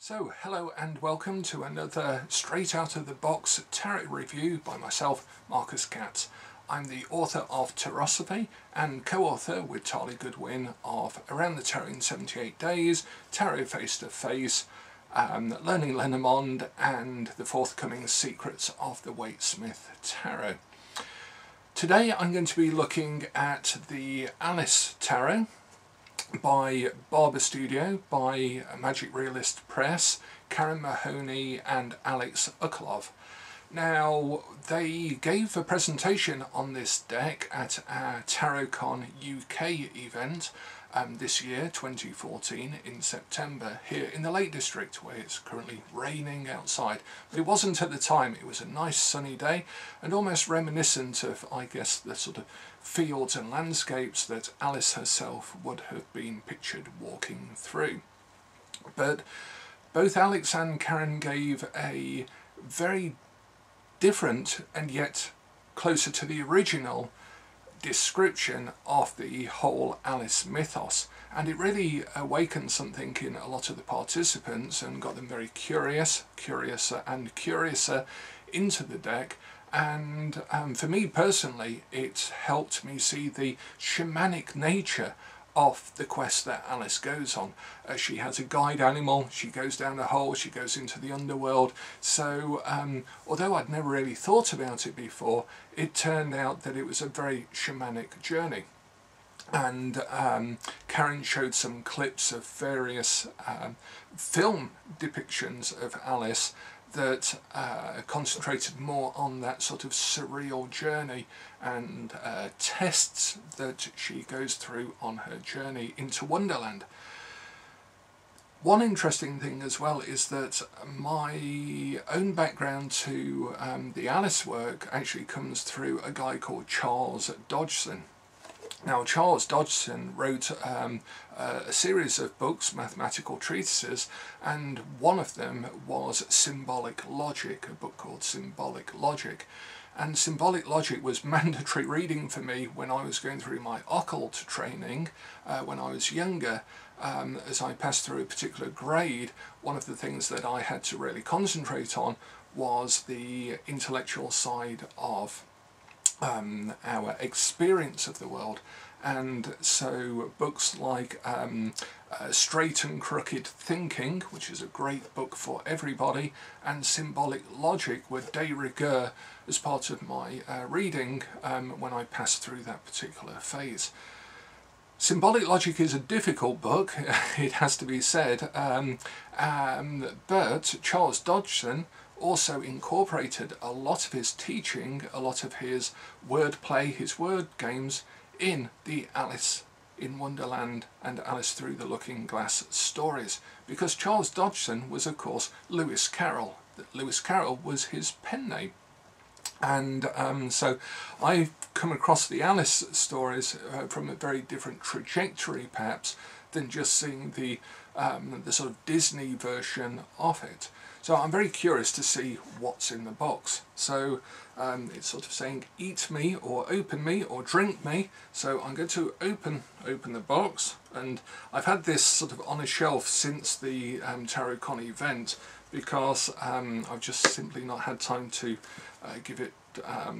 So, hello and welcome to another straight out of the box tarot review by myself, Marcus Katz. I'm the author of Tarosophy and co-author with Tali Goodwin of Around the Tarot in 78 Days, Tarot Face to Face, Learning Lenormand and the forthcoming Secrets of the Waite-Smith Tarot. Today I'm going to be looking at the Alice Tarot by Barber Studio, by Magic Realist Press, Mahony and Alex Ukolov. Now, they gave a presentation on this deck at our TarotCon UK event this year, 2014, in September, here in the Lake District, where it's currently raining outside. But it wasn't at the time. It was a nice sunny day and almost reminiscent of, I guess, the sort of fields and landscapes that Alice herself would have been pictured walking through. But both Alex and Karen gave a very different and yet closer to the original description of the whole Alice mythos, and it really awakened something in a lot of the participants and got them very curiouser and curiouser into the deck. And for me personally, it helped me see the shamanic nature of the quest that Alice goes on. She has a guide animal, she goes down a hole, she goes into the underworld. So although I'd never really thought about it before, it turned out that it was a very shamanic journey. And Karen showed some clips of various film depictions of Alice that concentrated more on that sort of surreal journey and tests that she goes through on her journey into Wonderland. One interesting thing as well is that my own background to the Alice work actually comes through a guy called Charles Dodgson. Now, Charles Dodgson wrote a series of books, mathematical treatises, and one of them was Symbolic Logic, a book called Symbolic Logic. And Symbolic Logic was mandatory reading for me when I was going through my occult training when I was younger. As I passed through a particular grade, one of the things that I had to really concentrate on was the intellectual side of our experience of the world. And so books like Straight and Crooked Thinking, which is a great book for everybody, and Symbolic Logic were de rigueur as part of my reading when I passed through that particular phase. Symbolic Logic is a difficult book, it has to be said, but Charles Dodgson also incorporated a lot of his teaching, a lot of his wordplay, his word games in the Alice in Wonderland and Alice Through the Looking Glass stories, because Charles Dodgson was of course Lewis Carroll. Lewis Carroll was his pen name. And so I've come across the Alice stories from a very different trajectory perhaps than just seeing the sort of Disney version of it. So I'm very curious to see what's in the box. So it's sort of saying eat me or open me or drink me. So I'm going to open the box, and I've had this sort of on a shelf since the TarotCon event because I've just simply not had time to give it a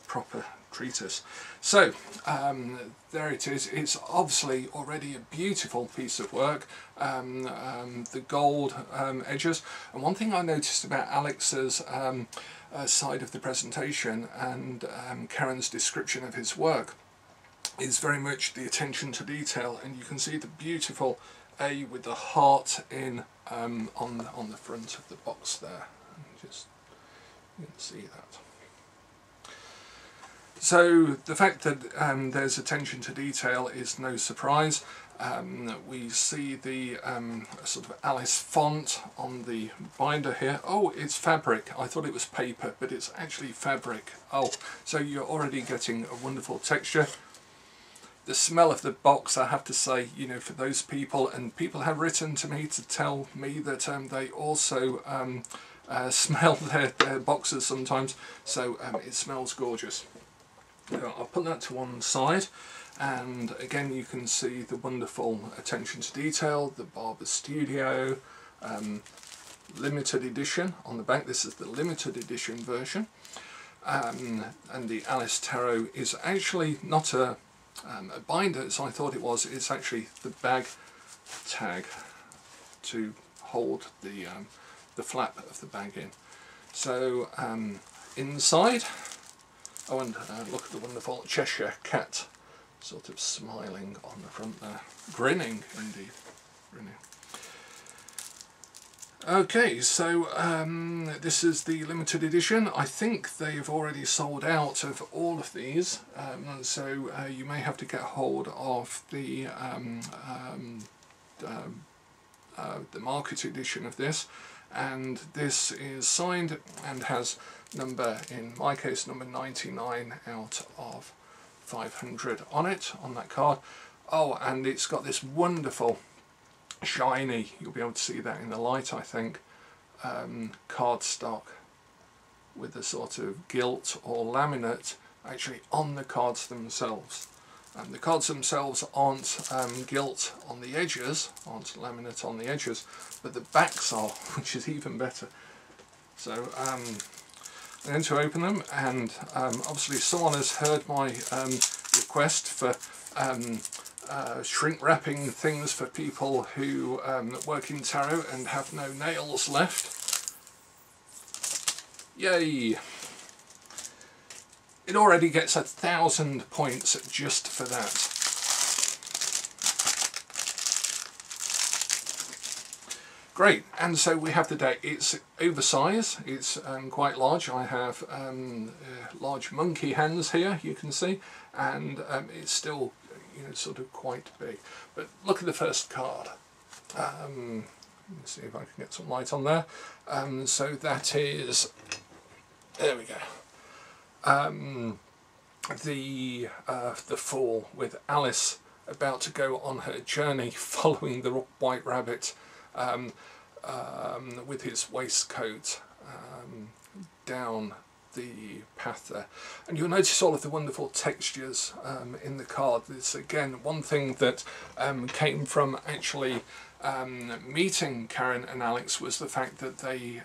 proper treatise. So there it is. It's obviously already a beautiful piece of work, the gold edges. And one thing I noticed about Alex's side of the presentation and Karen's description of his work is very much the attention to detail, and you can see the beautiful A with the heart in on the front of the box there. Just you can see that. So the fact that there's attention to detail is no surprise. We see the sort of Alice font on the binder here. Oh, it's fabric. I thought it was paper, but it's actually fabric. Oh, so you're already getting a wonderful texture. The smell of the box, I have to say, you know, for those people, and people have written to me to tell me that they also smell their boxes sometimes, so it smells gorgeous. I'll put that to one side, and again you can see the wonderful attention to detail, the Barber Studio, limited edition on the back. This is the limited edition version. And the Alice Tarot is actually not a binder as I thought it was. It's actually the bag tag to hold the flap of the bag in. So inside, oh, and look at the wonderful Cheshire cat sort of smiling on the front there, grinning indeed, grinning. Okay, so this is the limited edition. I think they've already sold out of all of these, so you may have to get hold of the market edition of this. And this is signed and has number, in my case, number 99 out of 500 on it, on that card. Oh, and it's got this wonderful shiny, you'll be able to see that in the light I think, cardstock with a sort of gilt or laminate actually on the cards themselves. The cards themselves aren't gilt on the edges, aren't laminate on the edges, but the backs are, which is even better. So I'm going to open them, and obviously someone has heard my request for shrink wrapping things for people who work in tarot and have no nails left. Yay! It already gets 1,000 points just for that. Great, and so we have the deck. It's oversized, it's quite large. I have large monkey hands here, you can see, and it's still, you know, sort of quite big. But look at the first card. Let's see if I can get some light on there. So that is, there we go. The Fool, with Alice about to go on her journey following the White Rabbit with his waistcoat down the path there. And you'll notice all of the wonderful textures in the card. It's again one thing that came from actually meeting Karen and Alex, was the fact that they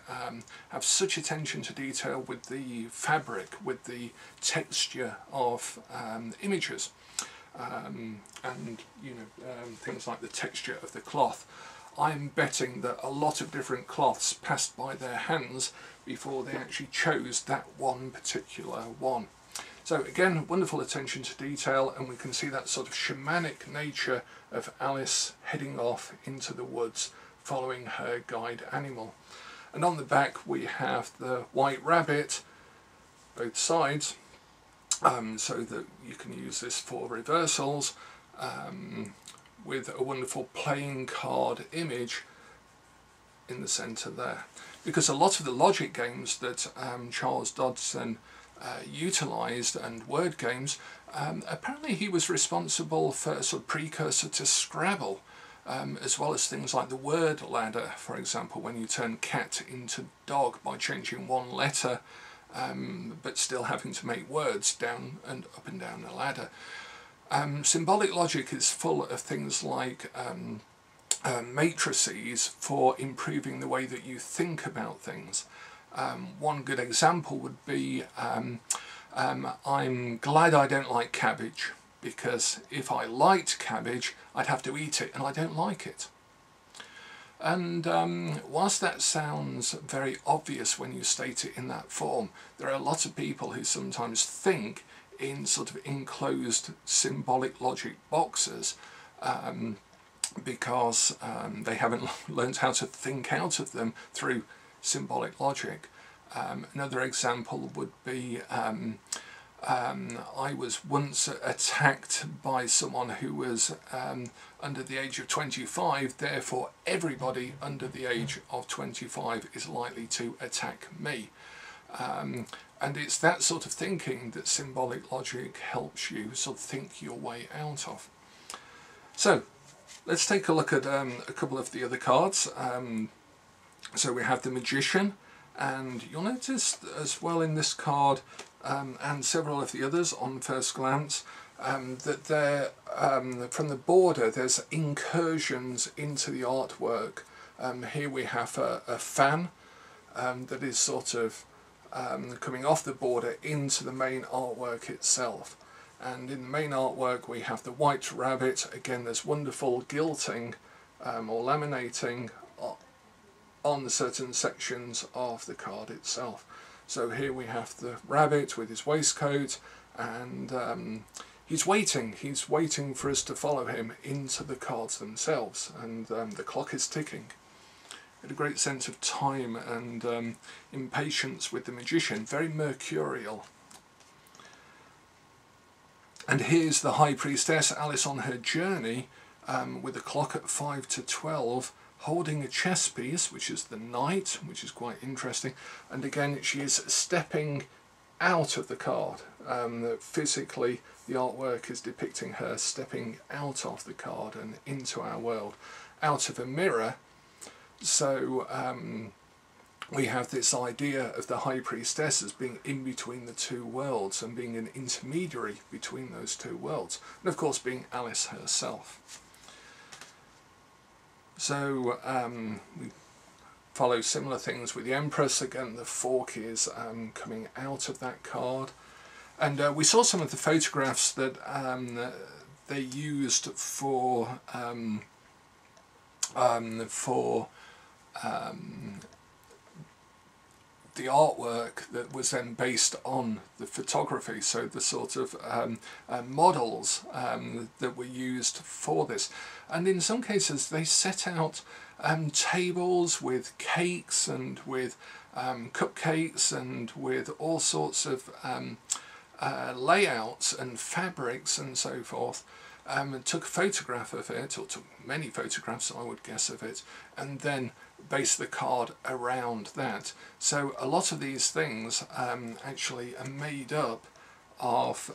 have such attention to detail with the fabric, with the texture of images, and you know, things like the texture of the cloth. I'm betting that a lot of different cloths passed by their hands before they actually chose that one particular one. So again, wonderful attention to detail, and we can see that sort of shamanic nature of Alice heading off into the woods following her guide animal. And on the back we have the White Rabbit, both sides, so that you can use this for reversals, with a wonderful playing card image in the centre there. Because a lot of the logic games that Charles Dodson utilised, and word games, apparently he was responsible for a sort of precursor to Scrabble, as well as things like the word ladder, for example, when you turn cat into dog by changing one letter, but still having to make words down and up and down the ladder. Symbolic logic is full of things like matrices for improving the way that you think about things. One good example would be, I'm glad I don't like cabbage, because if I liked cabbage I'd have to eat it, and I don't like it. And whilst that sounds very obvious when you state it in that form, there are a lot of people who sometimes think in sort of enclosed symbolic logic boxes, because they haven't learned how to think out of them through symbolic logic. Another example would be, I was once attacked by someone who was under the age of 25, therefore everybody under the age of 25 is likely to attack me. And it's that sort of thinking that symbolic logic helps you sort of think your way out of. So let's take a look at a couple of the other cards. So we have the Magician, and you'll notice as well in this card, and several of the others on first glance, that they're, from the border there's incursions into the artwork Here we have a fan that is sort of coming off the border into the main artwork itself. And in the main artwork we have the white rabbit. Again, there's wonderful gilding or laminating on certain sections of the card itself. So here we have the rabbit with his waistcoat, and he's waiting for us to follow him into the cards themselves, and the clock is ticking. A great sense of time and impatience with the magician, very mercurial. And here's the High Priestess, Alice on her journey, with a clock at 5 to 12, holding a chess piece, which is the Knight, which is quite interesting. And again, she is stepping out of the card. Physically, the artwork is depicting her stepping out of the card and into our world, out of a mirror. So we have this idea of the High Priestess as being in between the two worlds and being an intermediary between those two worlds, and of course being Alice herself. So we follow similar things with the Empress. Again, the fork is coming out of that card, and we saw some of the photographs that they used for the artwork that was then based on the photography, so the sort of models that were used for this. And in some cases they set out tables with cakes and with cupcakes and with all sorts of layouts and fabrics and so forth, and took a photograph of it, or took many photographs I would guess of it, and then base the card around that. So a lot of these things actually are made up of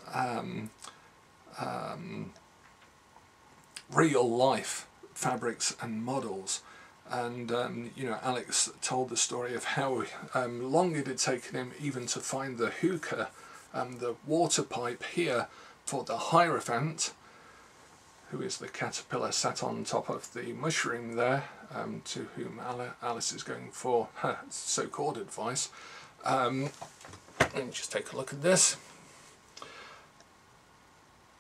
real life fabrics and models. And you know, Alex told the story of how long it had taken him even to find the hookah, the water pipe here for the Hierophant, who is the caterpillar sat on top of the mushroom there, to whom Alice is going for her so-called advice. And just take a look at this.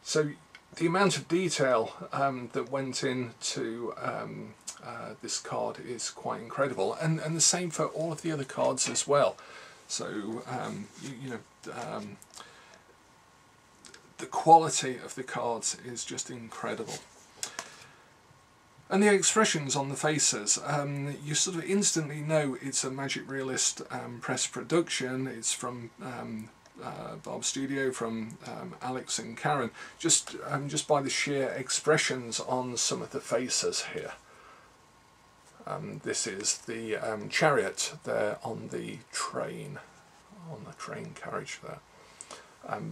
So the amount of detail that went into this card is quite incredible, and the same for all of the other cards as well. So the quality of the cards is just incredible. And the expressions on the faces, you sort of instantly know it's a Magic Realist press production. It's from Bob's studio, from Alex and Karen, just by the sheer expressions on some of the faces here. This is the chariot there on the train carriage there.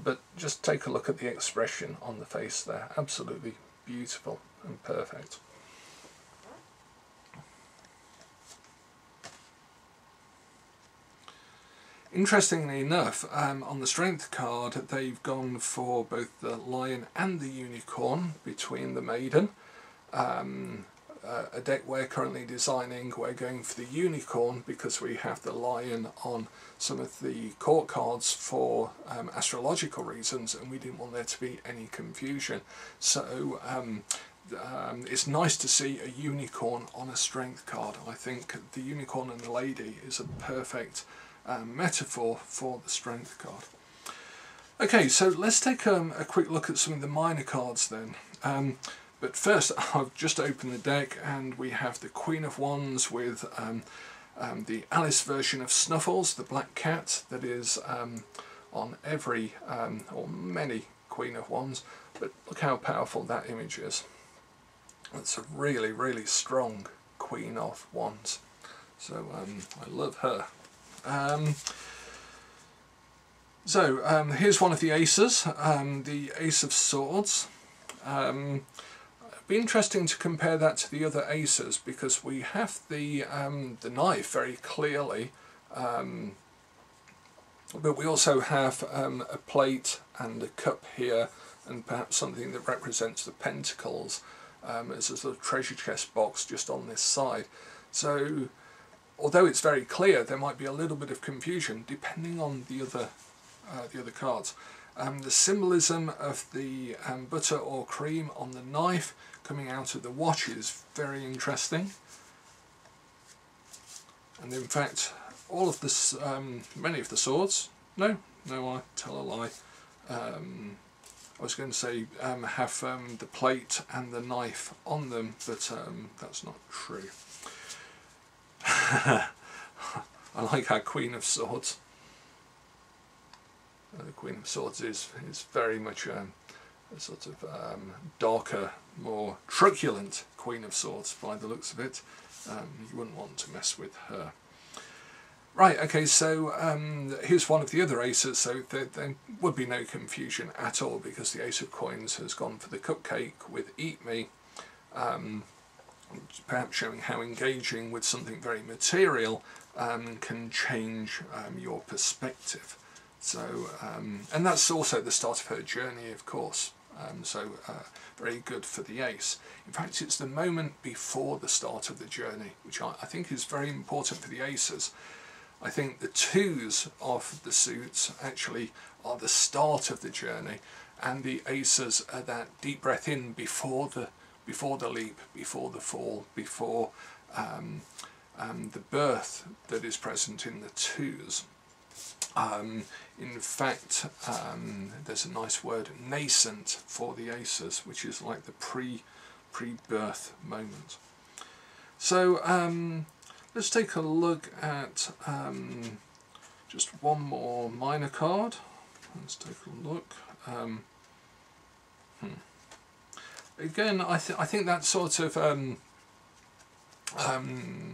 But just take a look at the expression on the face there. Absolutely beautiful and perfect. Interestingly enough, on the Strength card they've gone for both the lion and the unicorn between the maiden. A deck we're currently designing, we're going for the unicorn because we have the lion on some of the court cards for astrological reasons, and we didn't want there to be any confusion. So it's nice to see a unicorn on a Strength card. I think the unicorn and the lady is a perfect metaphor for the Strength card. Okay, so let's take a quick look at some of the minor cards then. But first, I've just opened the deck and we have the Queen of Wands with the Alice version of Snuffles, the black cat that is on every, or many Queen of Wands. But look how powerful that image is. It's a really, really strong Queen of Wands. So I love her. Here's one of the aces, the Ace of Swords. It'd be interesting to compare that to the other aces, because we have the knife very clearly, but we also have a plate and a cup here, and perhaps something that represents the pentacles as a sort of treasure chest box just on this side. So although it's very clear, there might be a little bit of confusion depending on the other cards. The symbolism of the butter or cream on the knife coming out of the watch is very interesting. And in fact, all of this, many of the swords, no, I tell a lie. I was going to say have the plate and the knife on them, but that's not true. I like our Queen of Swords. The Queen of Swords is very much a sort of darker, more truculent Queen of Swords by the looks of it. You wouldn't want to mess with her. Right, okay, so here's one of the other aces, so there would be no confusion at all because the Ace of Coins has gone for the cupcake with Eat Me, perhaps showing how engaging with something very material can change your perspective. So, and that's also the start of her journey, of course. Very good for the ace. In fact, it's the moment before the start of the journey, which I think is very important for the aces. I think the twos of the suits actually are the start of the journey, and the aces are that deep breath in before the leap, before the fall, before the birth that is present in the twos. In fact, there's a nice word, nascent, for the aces, which is like the pre-birth moment. So let's take a look at just one more minor card. Let's take a look. Again, I think that sort of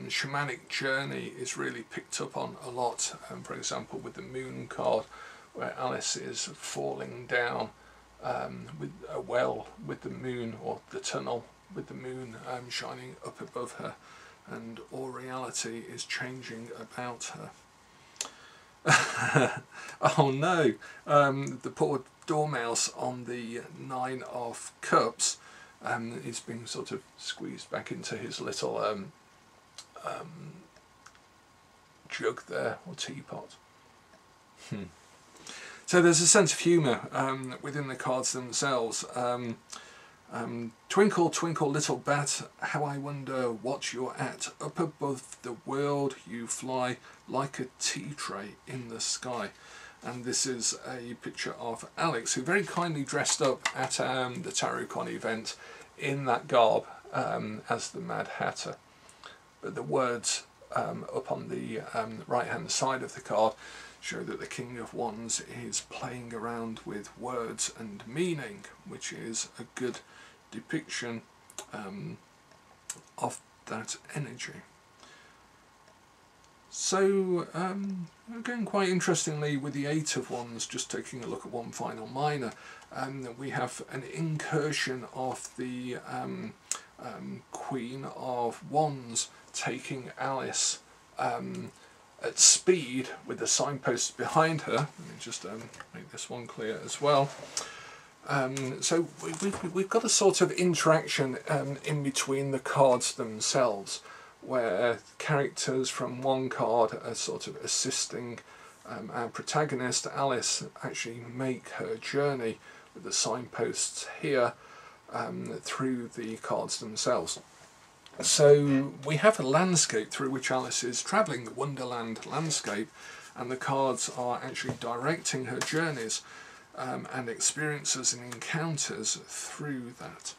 shamanic journey is really picked up on a lot. For example, with the Moon card, where Alice is falling down with a well with the moon, or the tunnel with the moon shining up above her, and all reality is changing about her. Oh no, the poor dormouse on the Nine of Cups is being sort of squeezed back into his little jug there, or teapot. So there's a sense of humour within the cards themselves. Twinkle, twinkle, little bat, how I wonder what you're at. Up above the world you fly like a tea tray in the sky. And this is a picture of Alex, who very kindly dressed up at the TarotCon event in that garb as the Mad Hatter. But the words up on the right hand side of the card show that the King of Wands is playing around with words and meaning, which is a good depiction of that energy. So again, quite interestingly, with the Eight of Wands, just taking a look at one final minor, we have an incursion of the Queen of Wands taking Alice at speed with the signposts behind her. Let me just make this one clear as well. So we've got a sort of interaction in between the cards themselves, where characters from one card are sort of assisting our protagonist, Alice, actually make her journey with the signposts here through the cards themselves. So we have a landscape through which Alice is travelling, the Wonderland landscape, and the cards are actually directing her journeys and experiences and encounters through that.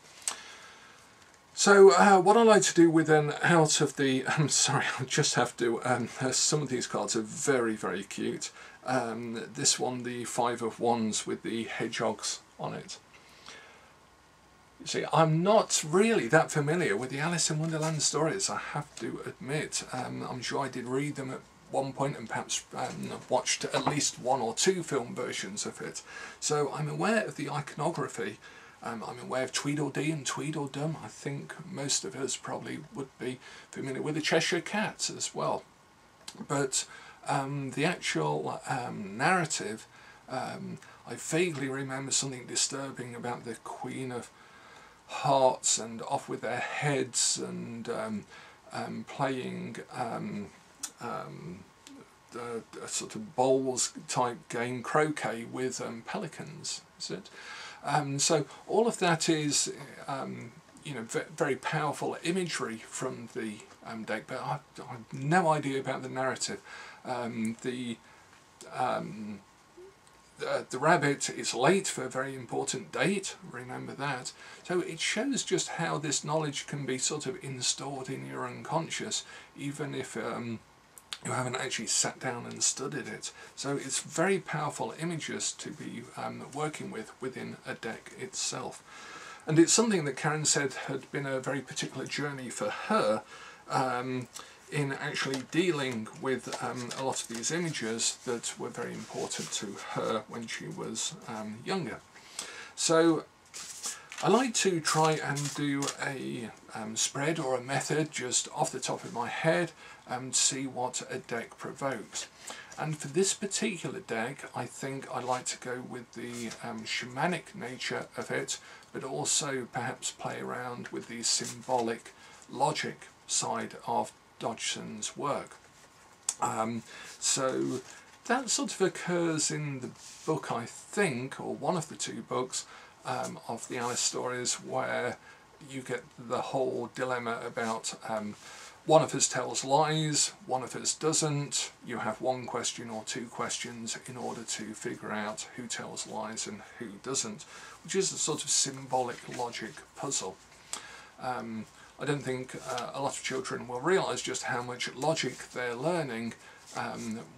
So what I like to do with an out of the, sorry, I'll just have to, some of these cards are very, very cute. This one, the Five of Wands with the hedgehogs on it. You see, I'm not really that familiar with the Alice in Wonderland stories, I have to admit. I'm sure I did read them at one point and perhaps watched at least one or two film versions of it. So I'm aware of the iconography. I'm aware of Tweedledee and Tweedledum. I think most of us probably would be familiar with the Cheshire Cat as well. But the actual narrative, I vaguely remember something disturbing about the Queen of Hearts and off with their heads, and playing a sort of bowls type game, croquet, with pelicans, is it? So all of that is you know, very powerful imagery from the deck, but I have no idea about the narrative. The rabbit is late for a very important date, remember that. So it shows just how this knowledge can be sort of installed in your unconscious, even if you haven't actually sat down and studied it. So it's very powerful images to be working with within a deck itself. And it's something that Karen said had been a very particular journey for her in actually dealing with a lot of these images that were very important to her when she was younger. So I like to try and do a spread or a method just off the top of my head and see what a deck provokes. And for this particular deck, I think I like to go with the shamanic nature of it, but also perhaps play around with the symbolic logic side of Dodgson's work. So that sort of occurs in the book, I think, or one of the two books of the Alice stories, where you get the whole dilemma about one of us tells lies, one of us doesn't. You have one question or two questions in order to figure out who tells lies and who doesn't, which is a sort of symbolic logic puzzle. I don't think a lot of children will realise just how much logic they're learning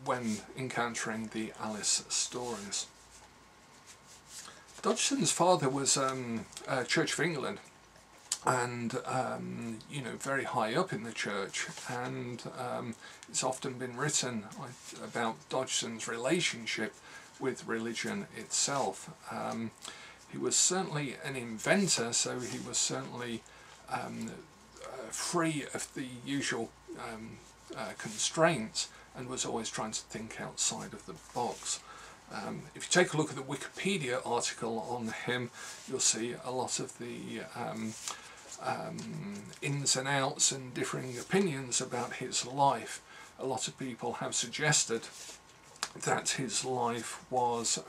when encountering the Alice stories. Dodgson's father was Church of England, and you know, very high up in the church, and it's often been written about Dodgson's relationship with religion itself. He was certainly an inventor, so he was certainly free of the usual constraints, and was always trying to think outside of the box. If you take a look at the Wikipedia article on him, you'll see a lot of the ins and outs and differing opinions about his life. A lot of people have suggested that his life was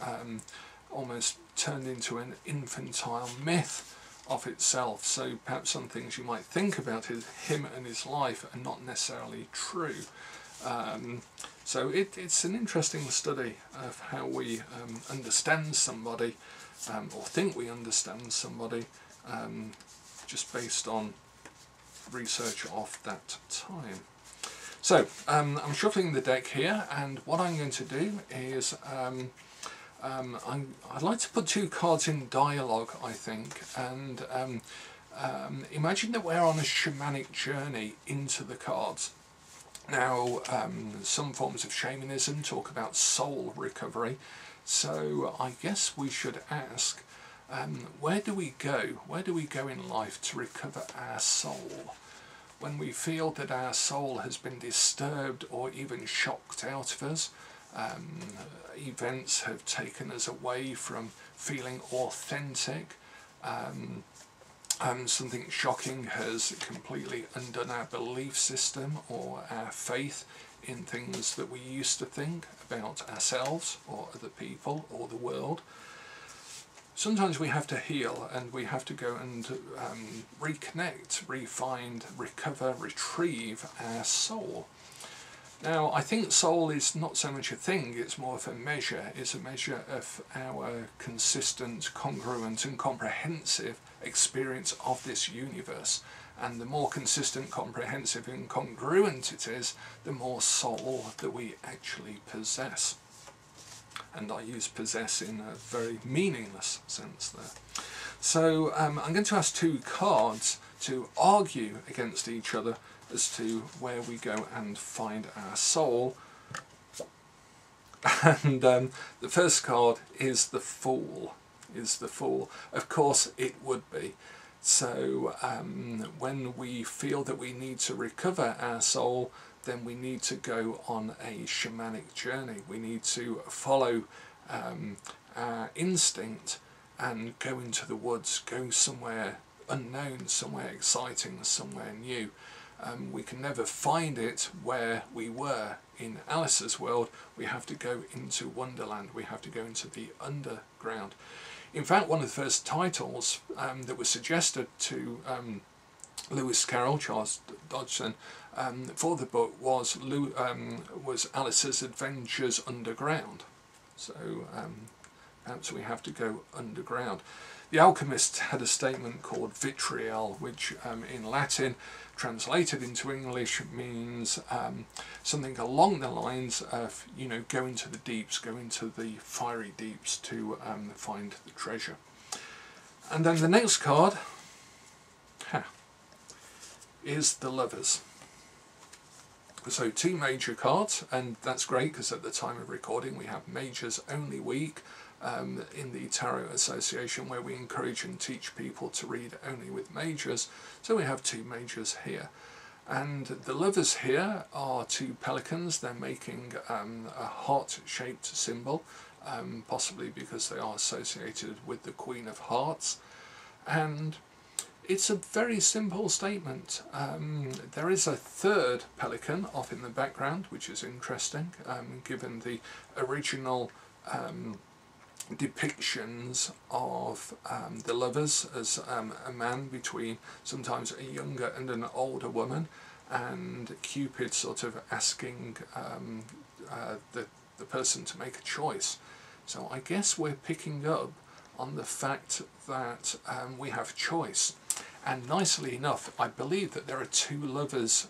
almost turned into an infantile myth of itself, so perhaps some things you might think about him and his life are not necessarily true. So it's an interesting study of how we understand somebody, or think we understand somebody, just based on research of that time. So I'm shuffling the deck here, and what I'm going to do is I'd like to put two cards in dialogue, I think, and imagine that we're on a shamanic journey into the cards. Now, some forms of shamanism talk about soul recovery, so I guess we should ask, where do we go? Where do we go in life to recover our soul? When we feel that our soul has been disturbed or even shocked out of us, events have taken us away from feeling authentic, something shocking has completely undone our belief system or our faith in things that we used to think about ourselves or other people or the world. Sometimes we have to heal, and we have to go and reconnect, refine, recover, retrieve our soul. Now, I think soul is not so much a thing, it's more of a measure. It's a measure of our consistent, congruent and comprehensive experience of this universe. And the more consistent, comprehensive and congruent it is, the more soul that we actually possess. And I use possess in a very meaningless sense there. So I'm going to ask two cards to argue against each other as to where we go and find our soul. And the first card is the Fool. Of course it would be. So when we feel that we need to recover our soul, then we need to go on a shamanic journey. We need to follow our instinct and go into the woods, go somewhere unknown, somewhere exciting, somewhere new. We can never find it where we were in Alice's world. We have to go into Wonderland. We have to go into the underground. In fact, one of the first titles that was suggested to Lewis Carroll, Charles Dodgson, for the book was Alice's Adventures Underground. So perhaps we have to go underground. The alchemist had a statement called vitriol, which in Latin, translated into English, means something along the lines of, you know, go into the deeps, go into the fiery deeps to find the treasure. And then the next card is the Lovers. So 2 major cards, and that's great because at the time of recording we have majors only week in the Tarot Association, where we encourage and teach people to read only with majors. So we have 2 majors here, and the Lovers here are 2 pelicans. They're making a heart-shaped symbol, possibly because they are associated with the Queen of Hearts, and it's a very simple statement. There is a 3rd pelican off in the background, which is interesting, given the original depictions of the lovers as a man between sometimes a younger and an older woman, and Cupid sort of asking the person to make a choice. So I guess we're picking up on the fact that we have choice. And nicely enough, I believe that there are 2 Lovers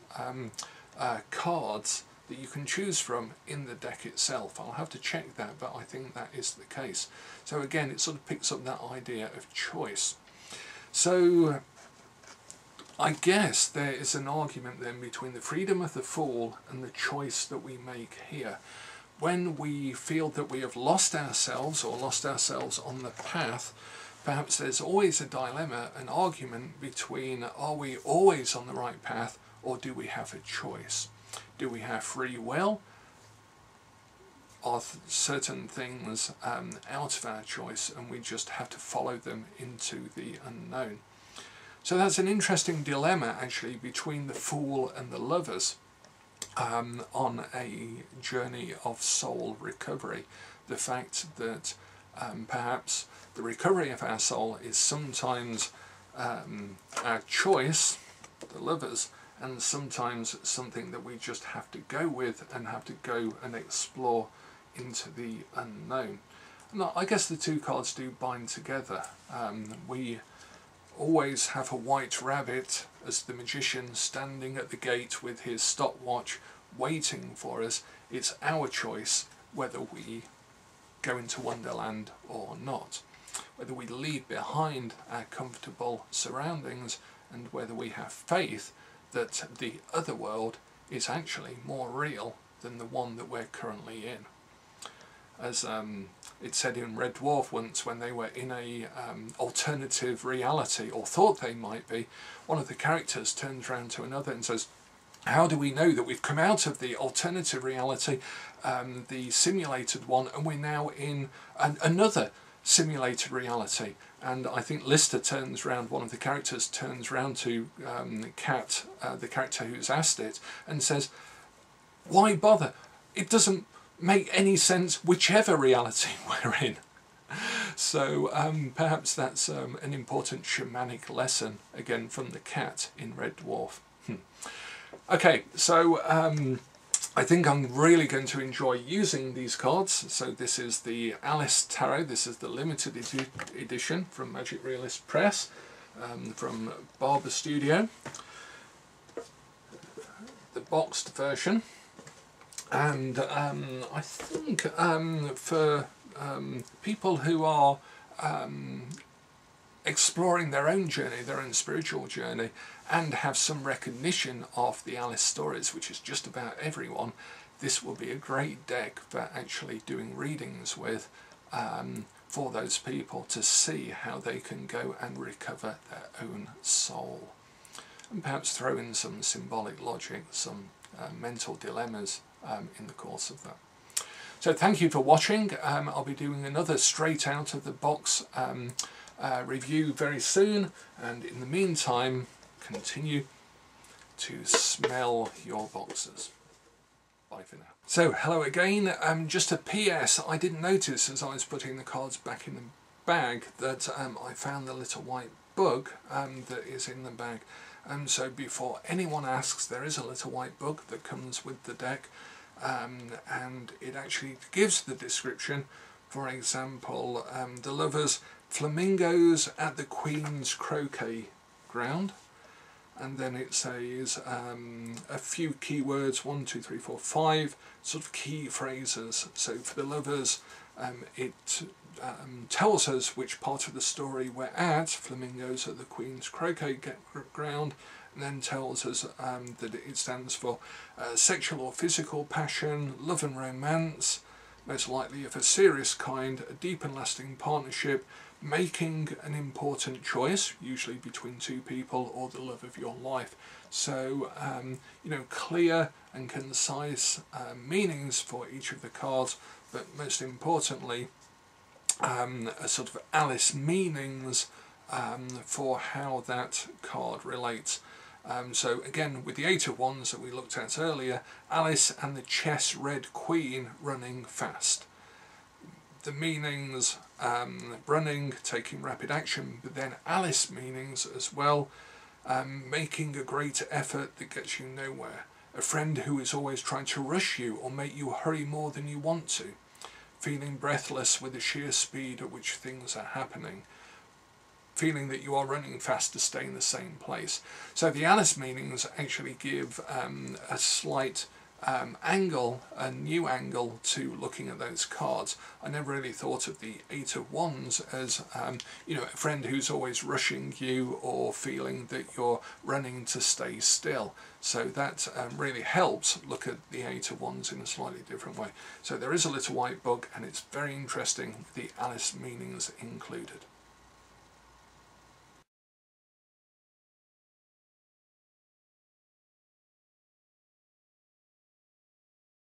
cards that you can choose from in the deck itself. I'll have to check that, but I think that is the case. So again, it sort of picks up that idea of choice. So I guess there is an argument then between the freedom of the Fool and the choice that we make here. When we feel that we have lost ourselves or lost ourselves on the path, perhaps there's always a dilemma, an argument between, are we always on the right path, or do we have a choice? Do we have free will? Are certain things out of our choice and we just have to follow them into the unknown? So that's an interesting dilemma actually between the Fool and the Lovers on a journey of soul recovery. The fact that perhaps the recovery of our soul is sometimes our choice, the Lovers, and sometimes something that we just have to go with and have to go and explore into the unknown. And I guess the 2 cards do bind together. We always have a white rabbit as the magician standing at the gate with his stopwatch waiting for us. It's our choice whether we go into Wonderland or not, whether we leave behind our comfortable surroundings, and whether we have faith that the other world is actually more real than the one that we're currently in. As it said in Red Dwarf once, when they were in a alternative reality, or thought they might be, one of the characters turns around to another and says, how do we know that we've come out of the alternative reality, the simulated one, and we're now in another simulated reality? And I think Lister turns round, one of the characters turns round to Kat, the character who's asked it, and says, why bother? It doesn't make any sense whichever reality we're in. So perhaps that's an important shamanic lesson, again from the cat in Red Dwarf. Okay, so I think I'm really going to enjoy using these cards. So this is the Alice Tarot. This is the limited edition from Magic Realist Press, from Barber Studio. The boxed version. And I think for people who are exploring their own journey, their own spiritual journey, and have some recognition of the Alice stories, which is just about everyone, this will be a great deck for actually doing readings with, for those people to see how they can go and recover their own soul. And perhaps throw in some symbolic logic, some mental dilemmas in the course of that. So thank you for watching. I'll be doing another straight out of the box review very soon, and in the meantime continue to smell your boxes. Bye for now. So hello again. Just a PS, I didn't notice as I was putting the cards back in the bag that I found the little white book that is in the bag. So before anyone asks, there is a little white book that comes with the deck, and it actually gives the description. For example, the lovers, flamingos at the Queen's croquet ground. And then it says a few keywords, 1, 2, 3, 4, 5 sort of key phrases. So for the lovers, it tells us which part of the story we're at, flamingos at the Queen's croquet ground, and then tells us that it stands for sexual or physical passion, love and romance, most likely of a serious kind, a deep and lasting partnership, making an important choice, usually between two people or the love of your life. So, you know, clear and concise meanings for each of the cards, but most importantly, a sort of Alice meanings for how that card relates. So again, with the Eight of Wands that we looked at earlier, Alice and the chess red queen running fast. The meanings, running, taking rapid action, but then Alice meanings as well, making a great effort that gets you nowhere. A friend who is always trying to rush you or make you hurry more than you want to. Feeling breathless with the sheer speed at which things are happening. Feeling that you are running fast to stay in the same place. So the Alice meanings actually give a slight angle, a new angle to looking at those cards. I never really thought of the Eight of Wands as you know, a friend who's always rushing you or feeling that you're running to stay still. So that really helps look at the Eight of Wands in a slightly different way. So there is a little white book and it's very interesting with the Alice meanings included.